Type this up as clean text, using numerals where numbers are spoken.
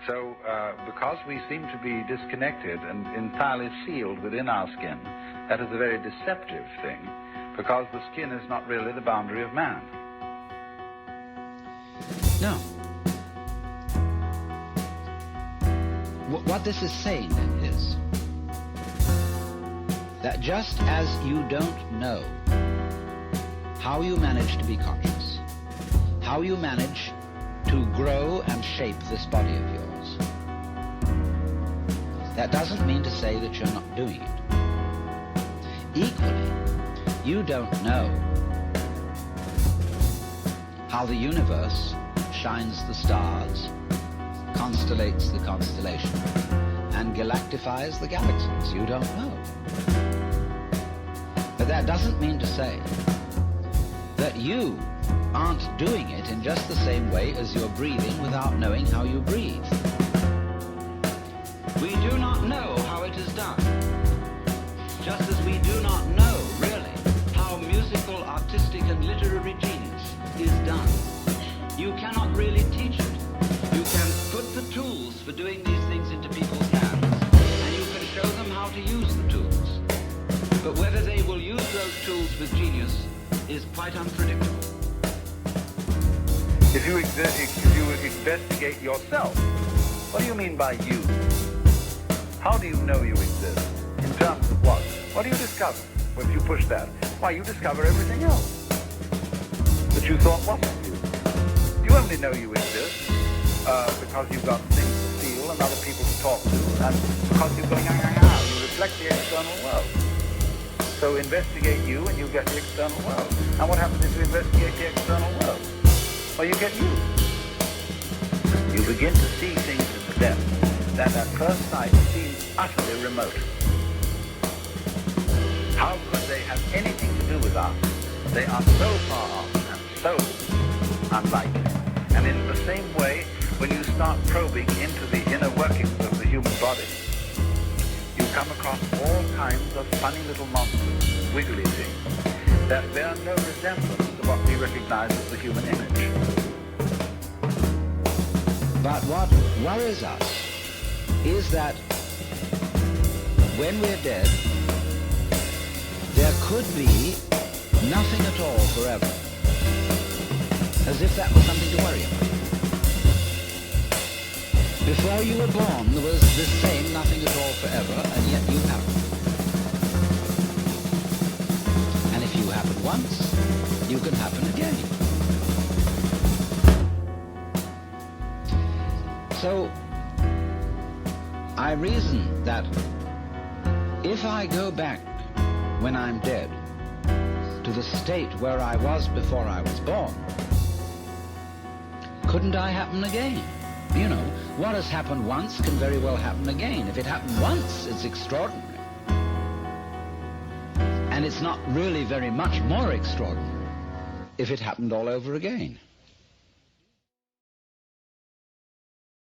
So because we seem to be disconnected and entirely sealed within our skin, that is a very deceptive thing, because the skin is not really the boundary of man. No. What this is saying then is that just as you don't know how you manage to be conscious, how you manage to grow and shape this body of yours, that doesn't mean to say that you're not doing it. Equally, you don't know how the universe shines the stars, constellates the constellation, and galactifies the galaxies. You don't know. But that doesn't mean to say that you aren't doing it in just the same way as you're breathing without knowing how you breathe. We do not know how it is done, just as we do not know, really, how musical, artistic, and literary genius is done. You cannot really teach it. You can put the tools for doing these things into people's hands, and you can show them how to use the tools. But whether they will use those tools with genius is quite unpredictable. If you investigate yourself, what do you mean by you? How do you know you exist? In terms of what? What do you discover if you push that? Why, you discover everything else that you thought wasn't you. You only know you exist because you've got things to feel and other people to talk to, and because you're going, you reflect the external world. So investigate you and you get the external world. And what happens if you investigate the external world? Well, you get you. You begin to see things in the depth that at first sight seem utterly remote. How could they have anything to do with us? They are so far off and so unlike. And in the same way, when you start probing into the inner workings of the human body, you come across all kinds of funny little monsters, wiggly things, that bear no resemblance to what we recognize as the human image. But what worries us is that when we're dead, there could be nothing at all forever. As if that was something to worry about. Before you were born, there was this same nothing at all forever, and yet you happened. And if you happen once, you can happen again. So, I reason that if I go back when I'm dead to the state where I was before I was born, couldn't I happen again? You know, what has happened once can very well happen again. If it happened once, it's extraordinary. And it's not really very much more extraordinary if it happened all over again.